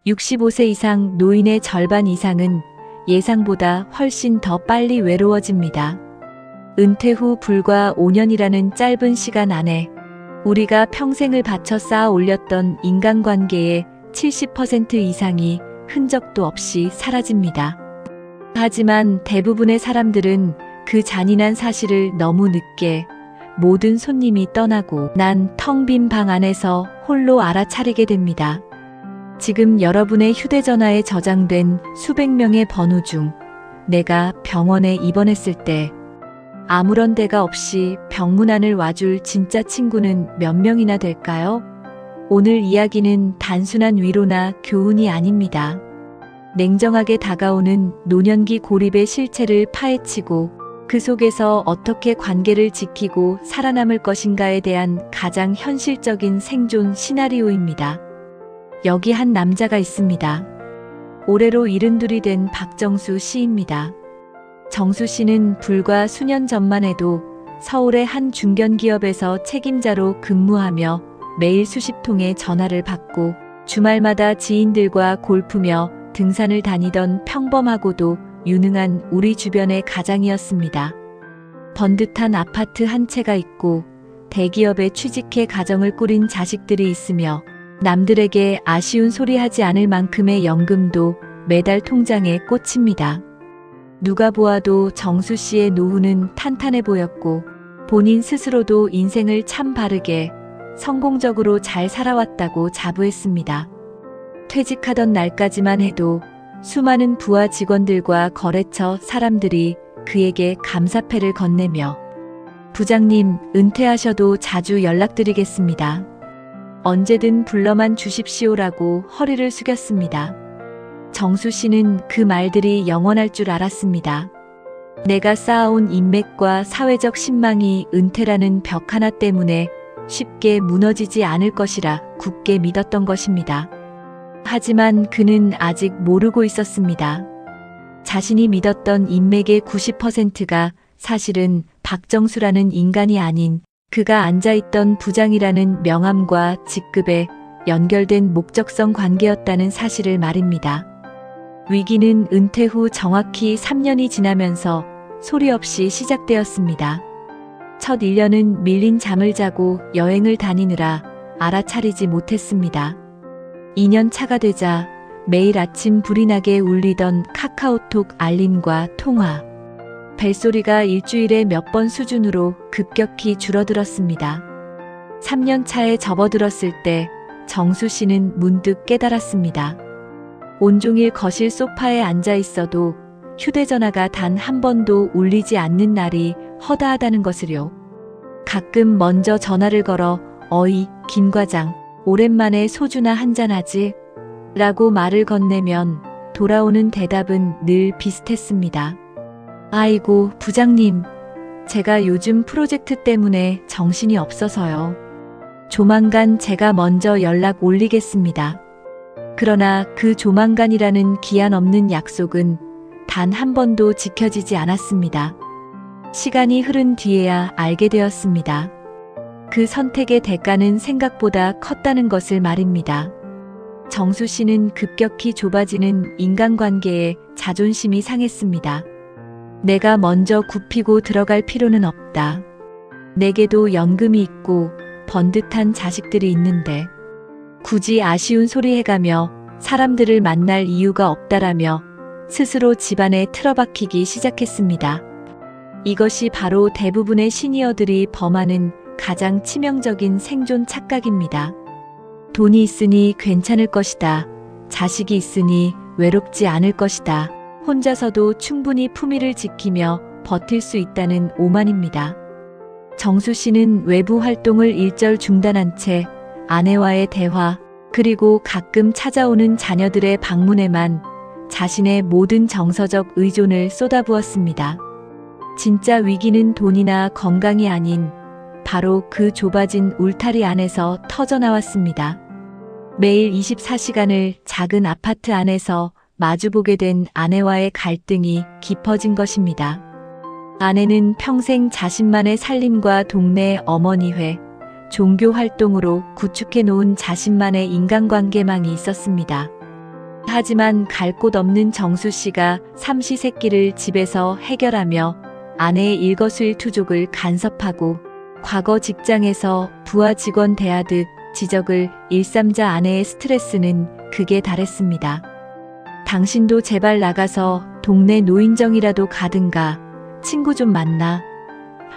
65세 이상 노인의 절반 이상은 예상보다 훨씬 더 빨리 외로워집니다. 은퇴 후 불과 5년이라는 짧은 시간 안에 우리가 평생을 바쳐 쌓아 올렸던 인간관계의 70% 이상이 흔적도 없이 사라집니다. 하지만 대부분의 사람들은 그 잔인한 사실을 너무 늦게, 모든 손님이 떠나고 난 텅 빈 방 안에서 홀로 알아차리게 됩니다. 지금 여러분의 휴대전화에 저장된 수백 명의 번호 중 내가 병원에 입원했을 때 아무런 대가 없이 병문안을 와줄 진짜 친구는 몇 명이나 될까요? 오늘 이야기는 단순한 위로나 교훈이 아닙니다. 냉정하게 다가오는 노년기 고립의 실체를 파헤치고 그 속에서 어떻게 관계를 지키고 살아남을 것인가에 대한 가장 현실적인 생존 시나리오입니다. 여기 한 남자가 있습니다. 올해로 72이 된 박정수 씨입니다. 정수 씨는 불과 수년 전만 해도 서울의 한 중견기업에서 책임자로 근무하며 매일 수십 통의 전화를 받고 주말마다 지인들과 골프며 등산을 다니던 평범하고도 유능한 우리 주변의 가장이었습니다. 번듯한 아파트 한 채가 있고 대기업에 취직해 가정을 꾸린 자식들이 있으며 남들에게 아쉬운 소리 하지 않을 만큼의 연금도 매달 통장에 꽂힙니다. 누가 보아도 정수 씨의 노후는 탄탄해 보였고 본인 스스로도 인생을 참 바르게 성공적으로 잘 살아왔다고 자부했습니다. 퇴직하던 날까지만 해도 수많은 부하 직원들과 거래처 사람들이 그에게 감사패를 건네며 부장님, 은퇴하셔도 자주 연락드리겠습니다. 언제든 불러만 주십시오라고 허리를 숙였습니다. 정수 씨는 그 말들이 영원할 줄 알았습니다. 내가 쌓아온 인맥과 사회적 신망이 은퇴라는 벽 하나 때문에 쉽게 무너지지 않을 것이라 굳게 믿었던 것입니다. 하지만 그는 아직 모르고 있었습니다. 자신이 믿었던 인맥의 90%가 사실은 박정수라는 인간이 아닌 그가 앉아있던 부장이라는 명함과 직급에 연결된 목적성 관계였다는 사실을 말입니다. 위기는 은퇴 후 정확히 3년이 지나면서 소리 없이 시작되었습니다. 첫 1년은 밀린 잠을 자고 여행을 다니느라 알아차리지 못했습니다. 2년 차가 되자 매일 아침 불이 나게 울리던 카카오톡 알림과 통화, 벨소리가 일주일에 몇 번 수준으로 급격히 줄어들었습니다. 3년 차에 접어들었을 때 정수 씨는 문득 깨달았습니다. 온종일 거실 소파에 앉아 있어도 휴대전화가 단 한 번도 울리지 않는 날이 허다하다는 것을요. 가끔 먼저 전화를 걸어 어이, 김 과장, 오랜만에 소주나 한잔하지? 라고 말을 건네면 돌아오는 대답은 늘 비슷했습니다. 아이고, 부장님. 제가 요즘 프로젝트 때문에 정신이 없어서요. 조만간 제가 먼저 연락 올리겠습니다. 그러나 그 조만간이라는 기한 없는 약속은 단 한 번도 지켜지지 않았습니다. 시간이 흐른 뒤에야 알게 되었습니다. 그 선택의 대가는 생각보다 컸다는 것을 말입니다. 정수 씨는 급격히 좁아지는 인간관계에 자존심이 상했습니다. 내가 먼저 굽히고 들어갈 필요는 없다. 내게도 연금이 있고 번듯한 자식들이 있는데 굳이 아쉬운 소리 해가며 사람들을 만날 이유가 없다라며 스스로 집안에 틀어박히기 시작했습니다. 이것이 바로 대부분의 시니어들이 범하는 가장 치명적인 생존 착각입니다. 돈이 있으니 괜찮을 것이다. 자식이 있으니 외롭지 않을 것이다. 혼자서도 충분히 품위를 지키며 버틸 수 있다는 오만입니다. 정수 씨는 외부 활동을 일절 중단한 채 아내와의 대화, 그리고 가끔 찾아오는 자녀들의 방문에만 자신의 모든 정서적 의존을 쏟아부었습니다. 진짜 위기는 돈이나 건강이 아닌 바로 그 좁아진 울타리 안에서 터져나왔습니다. 매일 24시간을 작은 아파트 안에서 마주보게 된 아내와의 갈등이 깊어진 것입니다. 아내는 평생 자신만의 살림과 동네 어머니회, 종교 활동으로 구축해 놓은 자신만의 인간관계망이 있었습니다. 하지만 갈 곳 없는 정수 씨가 삼시세끼를 집에서 해결하며 아내의 일거수일투족을 간섭하고 과거 직장에서 부하 직원 대하듯 지적을 일삼자 아내의 스트레스는 극에 달했습니다. 당신도 제발 나가서 동네 노인정이라도 가든가 친구 좀 만나.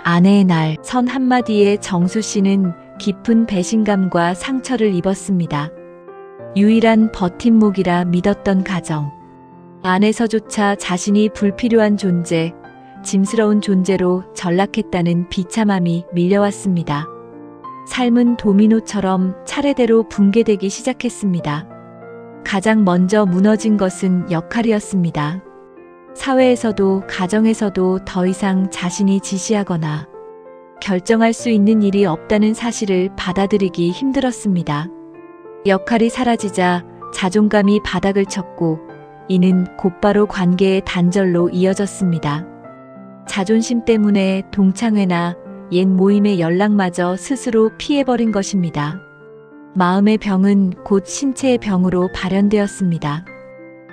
아내의 날 선 한마디에 정수 씨는 깊은 배신감과 상처를 입었습니다. 유일한 버팀목이라 믿었던 가정. 안에서조차 자신이 불필요한 존재, 짐스러운 존재로 전락했다는 비참함이 밀려왔습니다. 삶은 도미노처럼 차례대로 붕괴되기 시작했습니다. 가장 먼저 무너진 것은 역할이었습니다. 사회에서도 가정에서도 더 이상 자신이 지시하거나 결정할 수 있는 일이 없다는 사실을 받아들이기 힘들었습니다. 역할이 사라지자 자존감이 바닥을 쳤고 이는 곧바로 관계의 단절로 이어졌습니다. 자존심 때문에 동창회나 옛 모임의 연락마저 스스로 피해버린 것입니다. 마음의 병은 곧 신체의 병으로 발현되었습니다.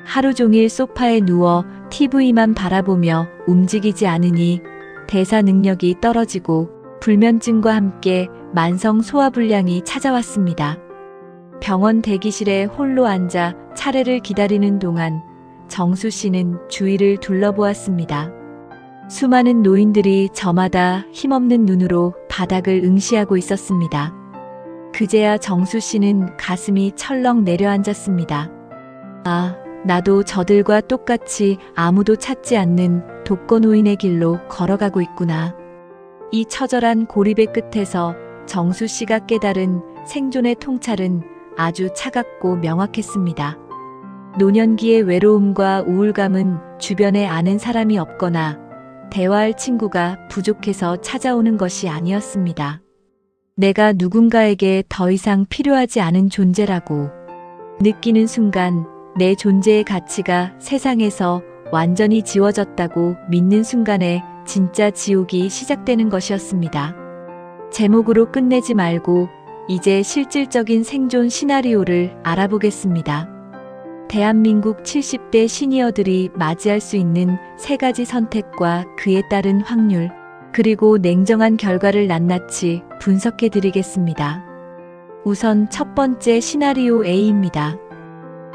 하루 종일 소파에 누워 TV만 바라보며 움직이지 않으니 대사 능력이 떨어지고 불면증과 함께 만성 소화불량이 찾아왔습니다. 병원 대기실에 홀로 앉아 차례를 기다리는 동안 정수 씨는 주위를 둘러보았습니다. 수많은 노인들이 저마다 힘없는 눈으로 바닥을 응시하고 있었습니다. 그제야 정수 씨는 가슴이 철렁 내려앉았습니다. 아, 나도 저들과 똑같이 아무도 찾지 않는 독거노인의 길로 걸어가고 있구나. 이 처절한 고립의 끝에서 정수 씨가 깨달은 생존의 통찰은 아주 차갑고 명확했습니다. 노년기의 외로움과 우울감은 주변에 아는 사람이 없거나 대화할 친구가 부족해서 찾아오는 것이 아니었습니다. 내가 누군가에게 더 이상 필요하지 않은 존재라고 느끼는 순간 내 존재의 가치가 세상에서 완전히 지워졌다고 믿는 순간에 진짜 지옥이 시작되는 것이었습니다. 제목으로 끝내지 말고 이제 실질적인 생존 시나리오를 알아보겠습니다. 대한민국 70대 시니어들이 맞이할 수 있는 3가지 선택과 그에 따른 확률, 그리고 냉정한 결과를 낱낱이 분석해 드리겠습니다. 우선 첫 번째 시나리오 A입니다.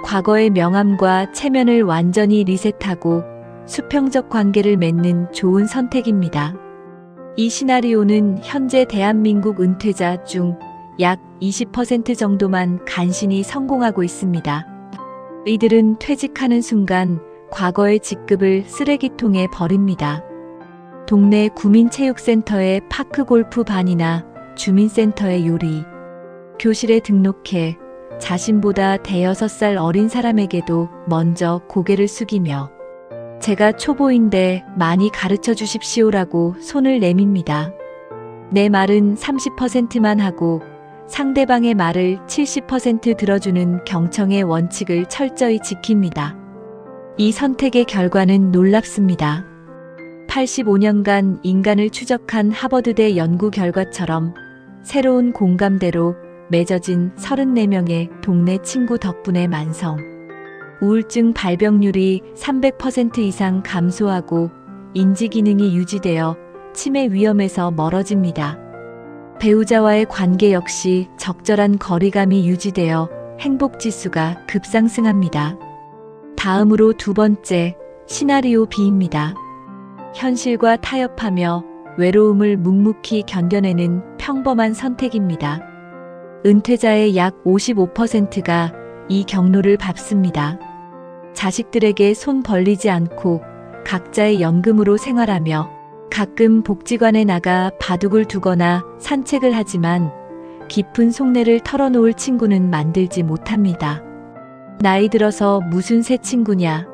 과거의 명암과 체면을 완전히 리셋하고 수평적 관계를 맺는 좋은 선택입니다. 이 시나리오는 현재 대한민국 은퇴자 중 약 20% 정도만 간신히 성공하고 있습니다. 이들은 퇴직하는 순간 과거의 직급을 쓰레기통에 버립니다. 동네 구민체육센터의 파크골프반이나 주민센터의 요리, 교실에 등록해 자신보다 대여섯 살 어린 사람에게도 먼저 고개를 숙이며 제가 초보인데 많이 가르쳐 주십시오라고 손을 내밉니다. 내 말은 30%만 하고 상대방의 말을 70% 들어주는 경청의 원칙을 철저히 지킵니다. 이 선택의 결과는 놀랍습니다. 85년간 인간을 추적한 하버드대 연구 결과처럼 새로운 공감대로 맺어진 34명의 동네 친구 덕분에 만성, 우울증 발병률이 300% 이상 감소하고 인지기능이 유지되어 치매 위험에서 멀어집니다. 배우자와의 관계 역시 적절한 거리감이 유지되어 행복지수가 급상승합니다. 다음으로 두 번째, 시나리오 B입니다. 현실과 타협하며 외로움을 묵묵히 견뎌내는 평범한 선택입니다. 은퇴자의 약 55%가 이 경로를 밟습니다. 자식들에게 손 벌리지 않고 각자의 연금으로 생활하며 가끔 복지관에 나가 바둑을 두거나 산책을 하지만 깊은 속내를 털어놓을 친구는 만들지 못합니다. 나이 들어서 무슨 새 친구냐,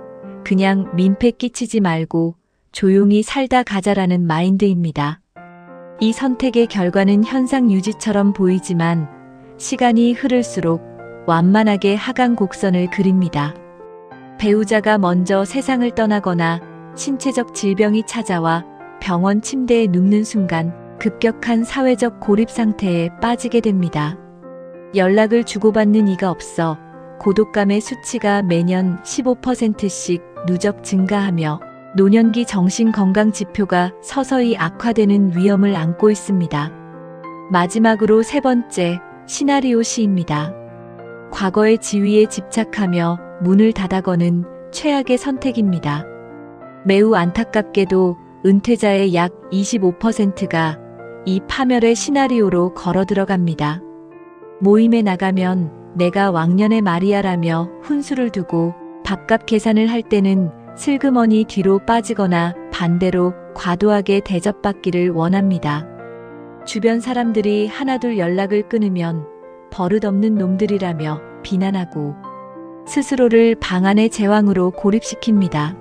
그냥 민폐 끼치지 말고 조용히 살다 가자라는 마인드입니다. 이 선택의 결과는 현상 유지처럼 보이지만 시간이 흐를수록 완만하게 하강 곡선을 그립니다. 배우자가 먼저 세상을 떠나거나 신체적 질병이 찾아와 병원 침대에 눕는 순간 급격한 사회적 고립 상태에 빠지게 됩니다. 연락을 주고받는 이가 없어 고독감의 수치가 매년 15%씩 누적 증가하며 노년기 정신건강 지표가 서서히 악화되는 위험을 안고 있습니다. 마지막으로 세 번째, 시나리오 C입니다. 과거의 지위에 집착하며 문을 닫아거는 최악의 선택입니다. 매우 안타깝게도 은퇴자의 약 25%가 이 파멸의 시나리오로 걸어 들어갑니다. 모임에 나가면 내가 왕년의 마리아라며 훈수를 두고 밥값 계산을 할 때는 슬그머니 뒤로 빠지거나 반대로 과도하게 대접받기를 원합니다. 주변 사람들이 하나둘 연락을 끊으면 버릇없는 놈들이라며 비난하고 스스로를 방안의 제왕으로 고립시킵니다.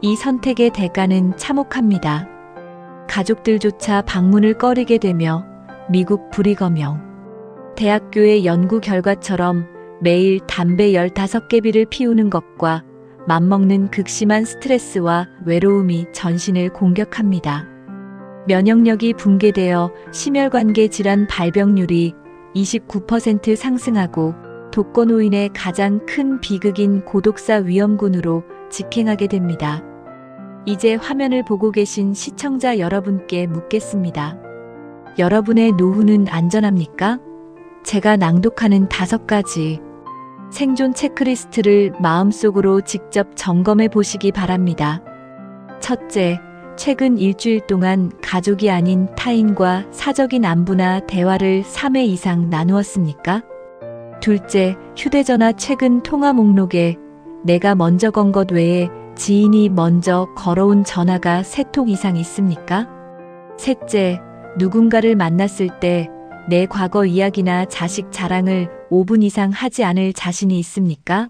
이 선택의 대가는 참혹합니다. 가족들조차 방문을 꺼리게 되며 미국 불이거명, 대학교의 연구 결과처럼 매일 담배 15개비를 피우는 것과 맞먹는 극심한 스트레스와 외로움이 전신을 공격합니다. 면역력이 붕괴되어 심혈관계 질환 발병률이 29% 상승하고 독거노인의 가장 큰 비극인 고독사 위험군으로 직행하게 됩니다. 이제 화면을 보고 계신 시청자 여러분께 묻겠습니다. 여러분의 노후는 안전합니까? 제가 낭독하는 5가지 생존 체크리스트를 마음속으로 직접 점검해 보시기 바랍니다. 첫째, 최근 일주일 동안 가족이 아닌 타인과 사적인 안부나 대화를 3회 이상 나누었습니까? 둘째, 휴대전화 최근 통화 목록에 내가 먼저 건 것 외에 지인이 먼저 걸어온 전화가 3통 이상 있습니까? 셋째, 누군가를 만났을 때 내 과거 이야기나 자식 자랑을 5분 이상 하지 않을 자신이 있습니까?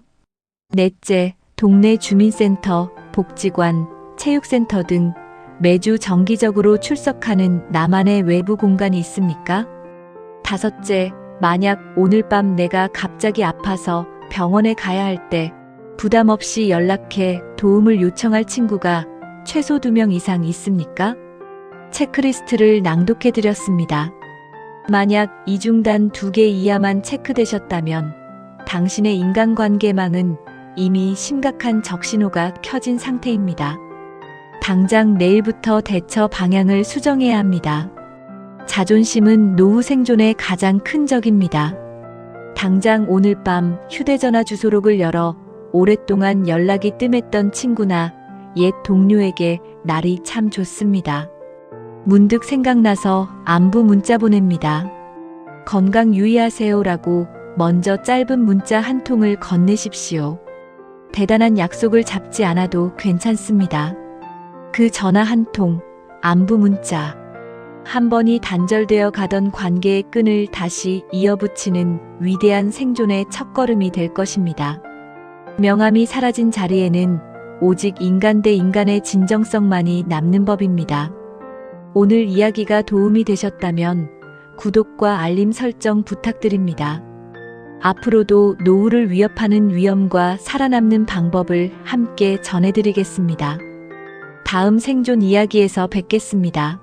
넷째, 동네 주민센터, 복지관, 체육센터 등 매주 정기적으로 출석하는 나만의 외부 공간이 있습니까? 다섯째, 만약 오늘 밤 내가 갑자기 아파서 병원에 가야 할 때 부담 없이 연락해 도움을 요청할 친구가 최소 2명 이상 있습니까? 체크리스트를 낭독해 드렸습니다. 만약 이 중 단 2개 이하만 체크되셨다면 당신의 인간관계망은 이미 심각한 적신호가 켜진 상태입니다. 당장 내일부터 대처 방향을 수정해야 합니다. 자존심은 노후 생존의 가장 큰 적입니다. 당장 오늘 밤 휴대전화 주소록을 열어 오랫동안 연락이 뜸했던 친구나 옛 동료에게 날이 참 좋습니다. 문득 생각나서 안부 문자 보냅니다. 건강 유의하세요라고 먼저 짧은 문자 한 통을 건네십시오. 대단한 약속을 잡지 않아도 괜찮습니다. 그 전화 한 통, 안부 문자. 한 번이 단절되어 가던 관계의 끈을 다시 이어붙이는 위대한 생존의 첫걸음이 될 것입니다. 명함이 사라진 자리에는 오직 인간 대 인간의 진정성만이 남는 법입니다. 오늘 이야기가 도움이 되셨다면 구독과 알림 설정 부탁드립니다. 앞으로도 노후를 위협하는 위험과 살아남는 방법을 함께 전해드리겠습니다. 다음 생존 이야기에서 뵙겠습니다.